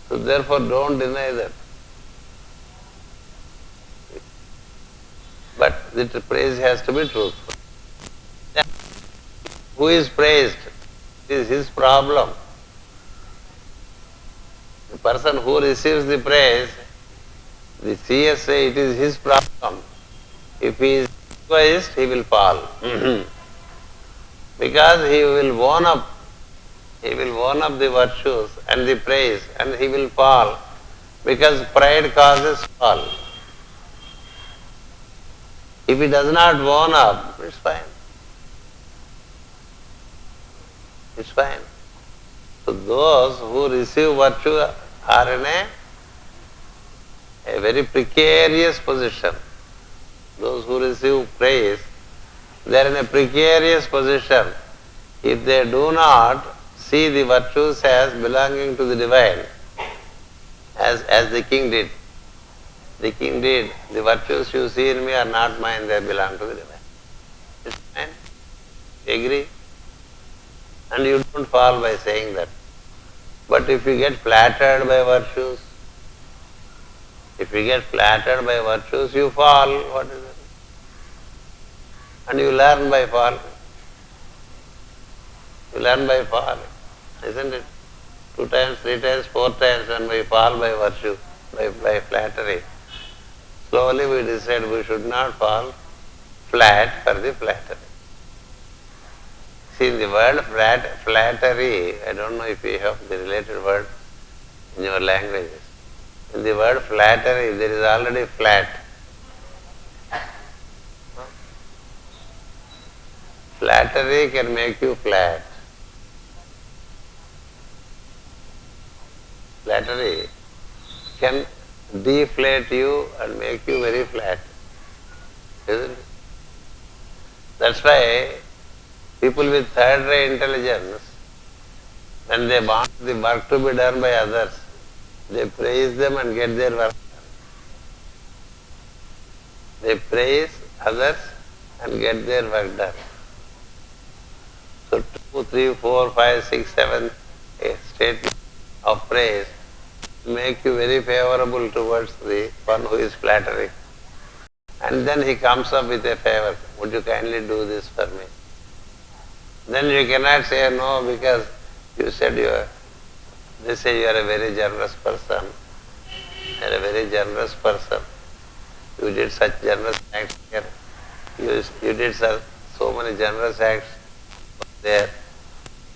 So therefore don't deny that. But the praise has to be truthful. Who is praised? It is his problem. The person who receives the praise, the seers say it is his problem. If he is egoist, he will fall. Because he will own up the virtues and the praise, and he will fall. Because pride causes fall. If he does not own up, it's fine. It's fine. So those who receive virtue are in a very precarious position. Those who receive praise, they are in a precarious position. If they do not see the virtues as belonging to the divine, as the king did. The king did. The virtues you see in me are not mine, they belong to the divine. It's fine. You agree? And you don't fall by saying that. But if you get flattered by virtues, you fall. What is it? And you learn by falling. You learn by falling, isn't it? 2 times, 3 times, 4 times when we fall by virtue, by flattery. Slowly we decide we should not fall flat for the flattery. See, in the word flattery, I don't know if you have the related word in your languages. In the word flattery, there is already flat. Flattery can make you flat. Flattery can deflate you and make you very flat. Isn't it? That's why people with third-rate intelligence, when they want the work to be done by others, they praise them and get their work done. They praise others and get their work done. So 2, 3, 4, 5, 6, 7 statements of praise make you very favorable towards the one who is flattering. And then he comes up with a favor. Would you kindly do this for me? Then you cannot say no, because you said they say you are a very generous person. You are a very generous person. You did such generous acts here. You did so many generous acts there.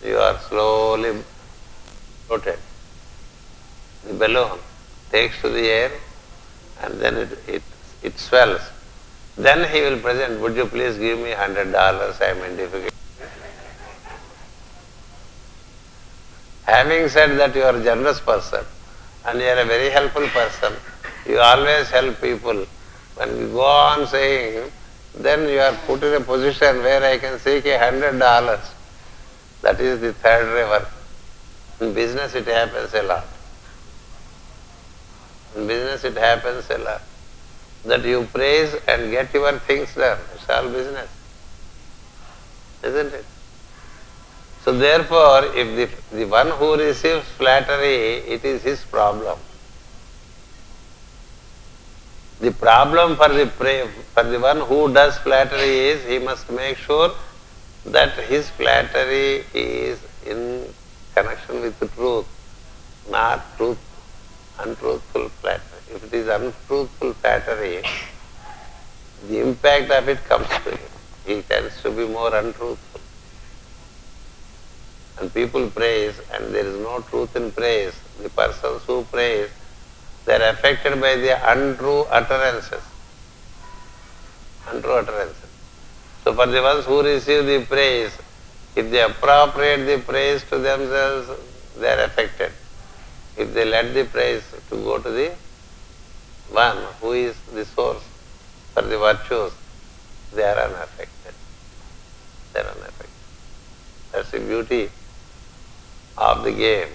You are slowly floated. The balloon takes to the air and then it swells. Then he will present, would you please give me $100, I am in difficulty. Having said that you are a generous person and you are a very helpful person, you always help people. When you go on saying, then you are put in a position where I can seek $100. That is the third ray work. In business it happens a lot. In business it happens a lot. That you praise and get your things done. It's all business. Isn't it? So therefore, if the one who receives flattery, it is his problem. The problem for the one who does flattery is he must make sure that his flattery is in connection with the truth, not untruthful flattery. If it is untruthful flattery, the impact of it comes to him. He tends to be more untruthful. And people praise and there is no truth in praise. The persons who praise, they are affected by the untrue utterances. Untrue utterances. So for the ones who receive the praise, If they appropriate the praise to themselves, they are affected. If they let the praise to go to the one who is the source for the virtues, they are unaffected. They are unaffected. That's the beauty of the game.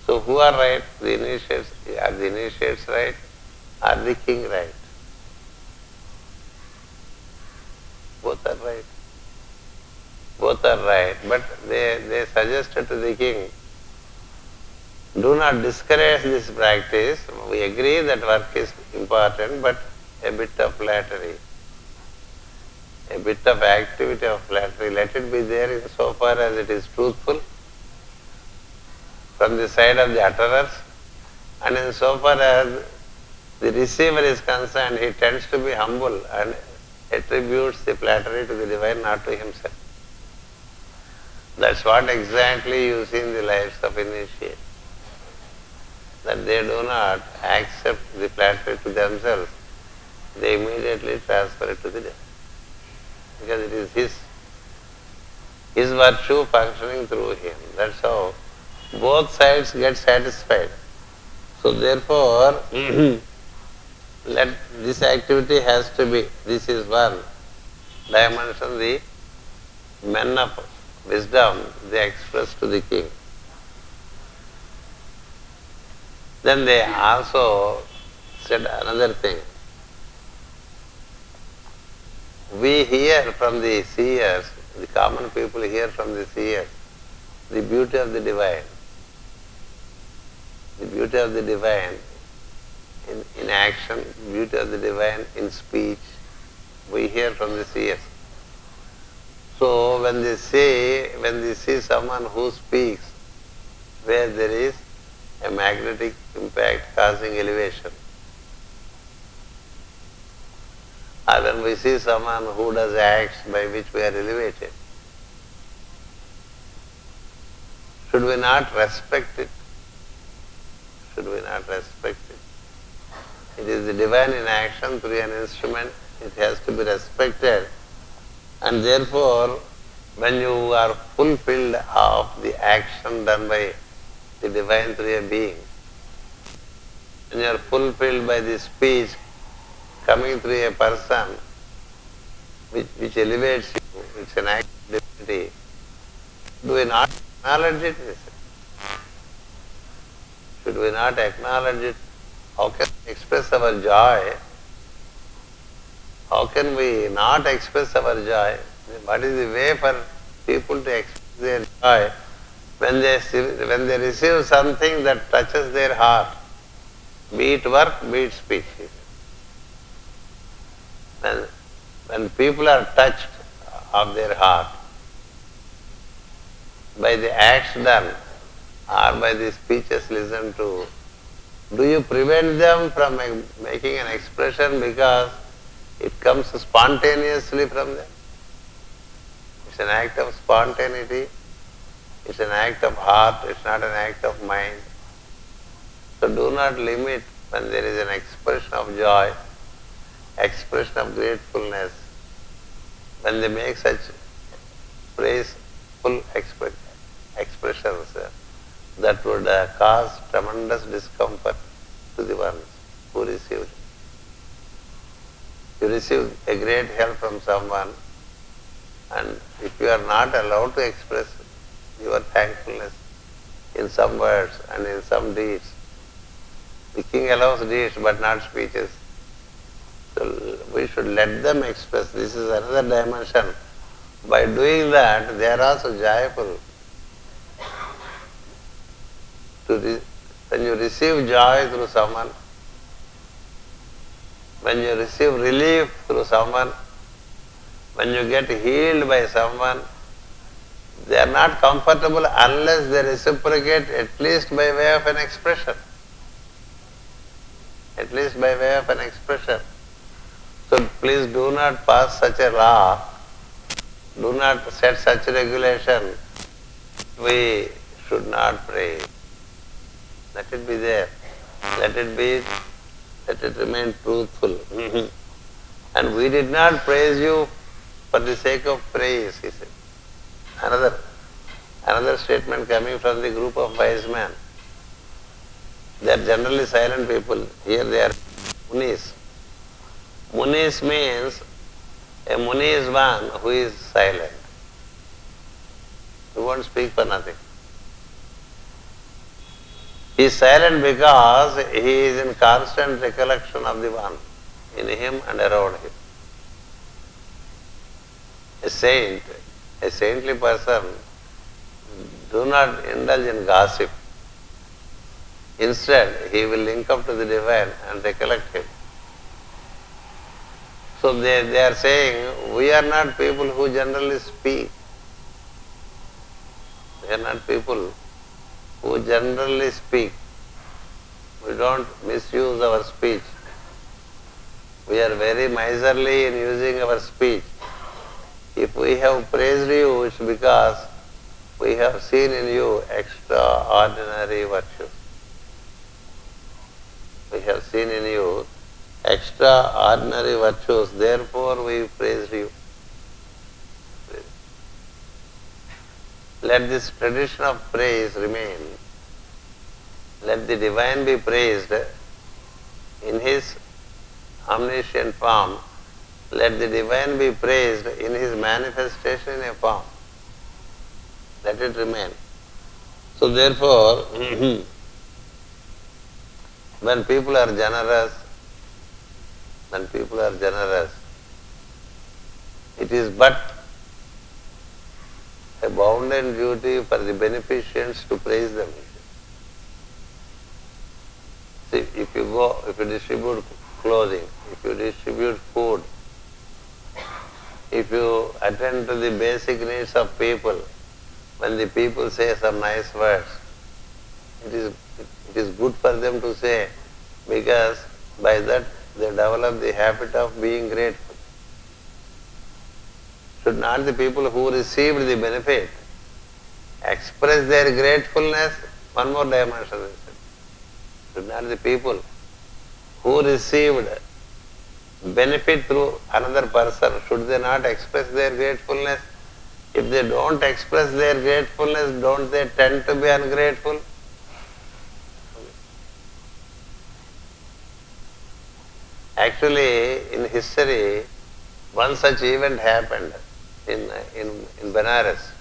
So who are right? The initiates. Are the initiates right? Are the king right? Both are right. Both are right. But they suggested to the king, do not discourage this practice. We agree that work is important, but a bit of flattery, a bit of activity of flattery, let it be there in so far as it is truthful from the side of the utterers, and in so far as the receiver is concerned, he tends to be humble and attributes the flattery to the divine, not to himself. That's what exactly you see in the lives of initiates. That they do not accept the flattery to themselves, they immediately transfer it to the devil. Because it is his virtue functioning through him. That's how both sides get satisfied. So therefore, let this activity has to be, this is one dimension, the men of wisdom, they express to the king. Then they also said another thing. We hear from the seers, the common people hear from the seers, the beauty of the divine. The beauty of the divine in action, beauty of the divine in speech, we hear from the seers. So when they see someone who speaks where there is a magnetic impact causing elevation, or when we see someone who does acts by which we are elevated, should we not respect it? Should we not respect it? It is the divine in action through an instrument, it has to be respected, and therefore when you are fulfilled of the action done by the divine through a being, when you are fulfilled by the speech coming through a person which elevates you, it's an act of divinity, do we not acknowledge it? Should we not acknowledge it? How can we express our joy? How can we not express our joy? What is the way for people to express their joy when they receive something that touches their heart, be it work, be it speech? When people are touched of their heart by the acts done or by the speeches listened to, do you prevent them from making an expression because it comes spontaneously from them? It's an act of spontaneity, it's an act of heart, it's not an act of mind. So do not limit when there is an expression of joy, expression of gratefulness, when they make such praiseful expressions, that would cause tremendous discomfort to the ones who receive it. You receive a great help from someone, and if you are not allowed to express your thankfulness in some words and in some deeds, the king allows deeds but not speeches. So we should let them express. This is another dimension. By doing that, they are also joyful. When you receive joy through someone, when you receive relief through someone, when you get healed by someone, they are not comfortable unless they reciprocate at least by way of an expression. At least by way of an expression. So please do not pass such a law, do not set such regulation. We should not pray. Let it be there. Let it remain truthful. And we did not praise you for the sake of praise, he said. Another statement coming from the group of wise men. They are generally silent people. Here they are munis. Munis means a muni is one who is silent. He won't speak for nothing. He is silent because he is in constant recollection of the one in him and around him. A saint, a saintly person, do not indulge in gossip. Instead, he will link up to the divine and recollect him. So they are saying, we are not people who generally speak. We are not people who generally speak. We don't misuse our speech. We are very miserly in using our speech. If we have praised you, it's because we have seen in you extraordinary virtues. We have seen in you extraordinary virtues, therefore we praise you. Let this tradition of praise remain. Let the divine be praised in his omniscient form. Let the divine be praised in his manifestation in a form. Let it remain. So therefore, when people are generous, it is but a bounden duty for the beneficents to praise them. See, if you distribute clothing, if you distribute food, if you attend to the basic needs of people, when the people say some nice words, it is good for them to say, because by that they develop the habit of being grateful. Should not the people who received the benefit express their gratefulness? One more dimension is it. Should not the people who received benefit through another person, should they not express their gratefulness? If they don't express their gratefulness, don't they tend to be ungrateful? Actually, in history, one such event happened in Benares.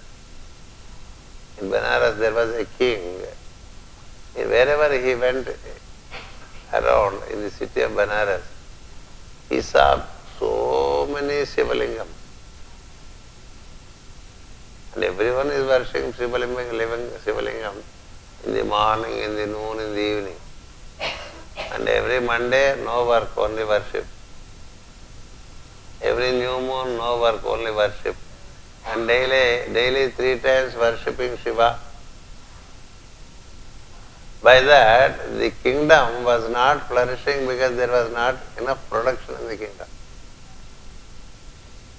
In Benares there was a king. Wherever he went around in the city of Benares, he saw so many Shivalingams. And everyone is worshipping Shivalingam in the morning, in the noon, in the evening. And every Monday, no work, only worship. Every new moon, no work, only worship. And daily 3 times worshipping Shiva. By that, the kingdom was not flourishing because there was not enough production in the kingdom.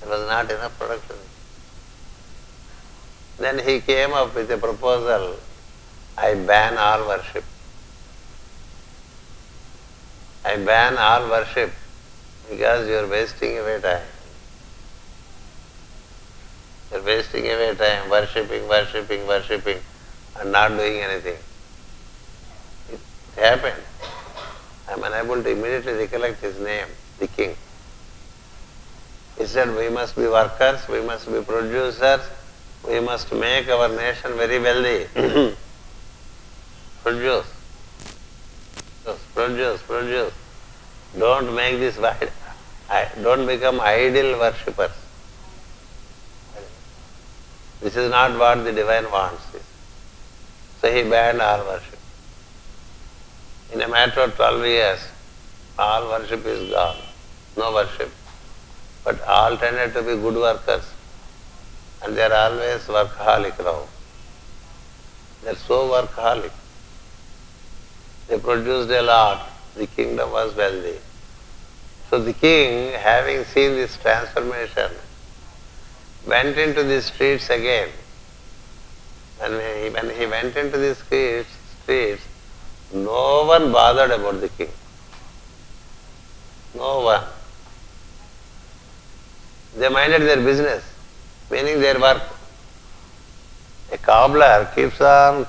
There was not enough production. Then he came up with a proposal, I ban all worship. I ban all worship because you are wasting away time. You are wasting away time worshipping and not doing anything. It happened. I am unable to immediately recollect his name, the king. He said, we must be workers, we must be producers, we must make our nation very wealthy. Produce. Don't make this wide. Don't become idle worshippers. This is not what the divine wants. So he banned all worship. In a matter of 12 years, all worship is gone. No worship. But all tended to be good workers. And they are always workaholic now. They are so workaholic. They produced a lot. The kingdom was wealthy. So the king, having seen this transformation, went into the streets again. And when he went into the streets, no one bothered about the king. No one. They minded their business, meaning their work. cobbler keeps on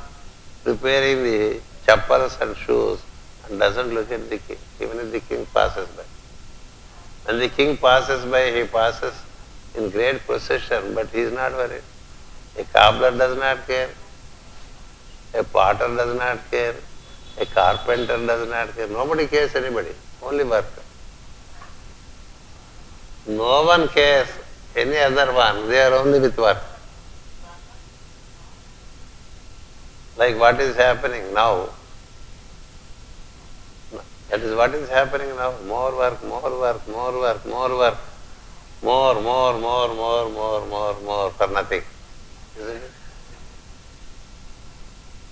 preparing the chappals and shoes and doesn't look at the king, even if the king passes by. When the king passes by, he passes in great procession, but he is not worried. A cobbler does not care, a potter does not care, a carpenter does not care. Nobody cares anybody, only worker. No one cares any other one, they are only with work. Like what is happening now. That is what is happening now. More work, more work, more work, more work. More for nothing. Isn't it?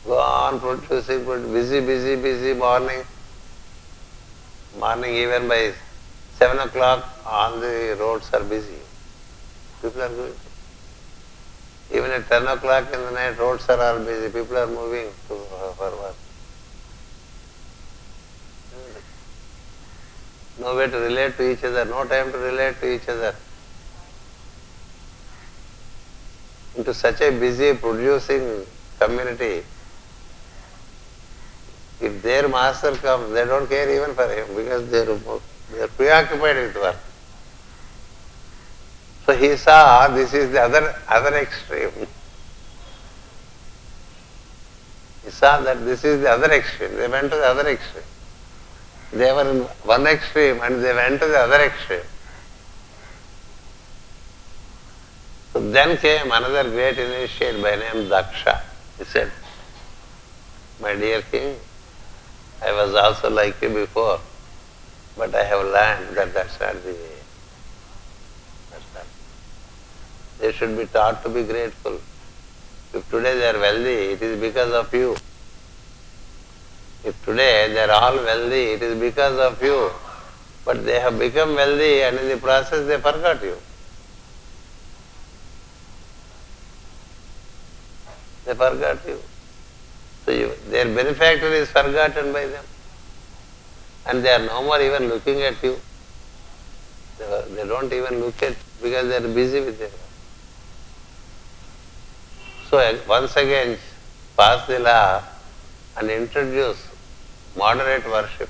Go on producing, busy morning. Morning even by 7 o'clock, all the roads are busy. People are going. Even at 10 o'clock in the night, roads are all busy. People are moving for work. No way to relate to each other, no time to relate to each other. Into such a busy producing community, if their master comes, they don't care even for him because they are preoccupied with work. So he saw this is the other extreme. He saw that this is the other extreme. They went to the other extreme. They were in one extreme and they went to the other extreme. So then came another great initiate by name Daksha. He said, my dear king, I was also like you before, but I have learned that that's not the way. That's not. They should be taught to be grateful. If today they are wealthy, it is because of you. If today they are all wealthy, it is because of you. But they have become wealthy and in the process they forgot you. They forgot you. So their benefactor is forgotten by them. And they are no more even looking at you. They don't even look at because they are busy with their work. So once again, pass the law and introduce moderate worship.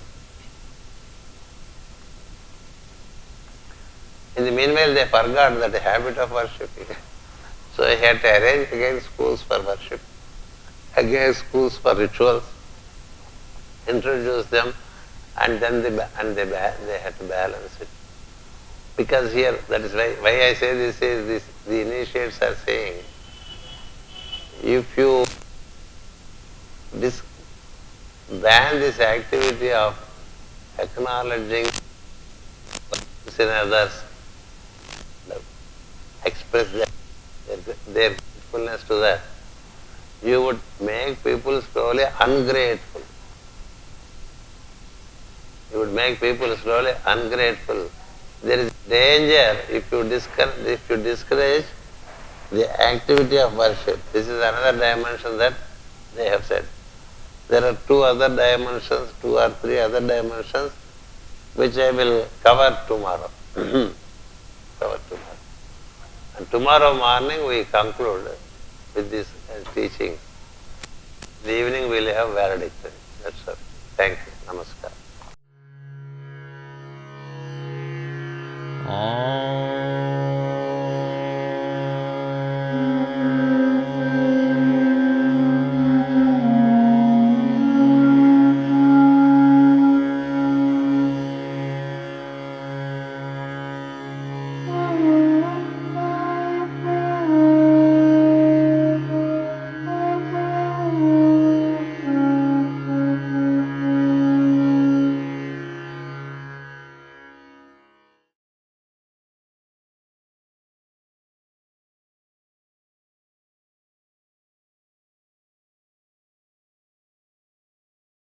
In the meanwhile, they forgot that the habit of worshipping. So he had to arrange again schools for worship, again schools for rituals, introduce them, and then they had to balance it. Because here, that is why I say this is the initiates are saying, if you ban this activity of acknowledging in others, express their gratefulness to that, you would make people slowly ungrateful. You would make people slowly ungrateful. There is danger if you discourage the activity of worship. This is another dimension that they have said. There are two or three other dimensions which I will cover tomorrow. And tomorrow morning we conclude with this teaching. In the evening we will have valedictory. That's all. Thank you. Namaskar.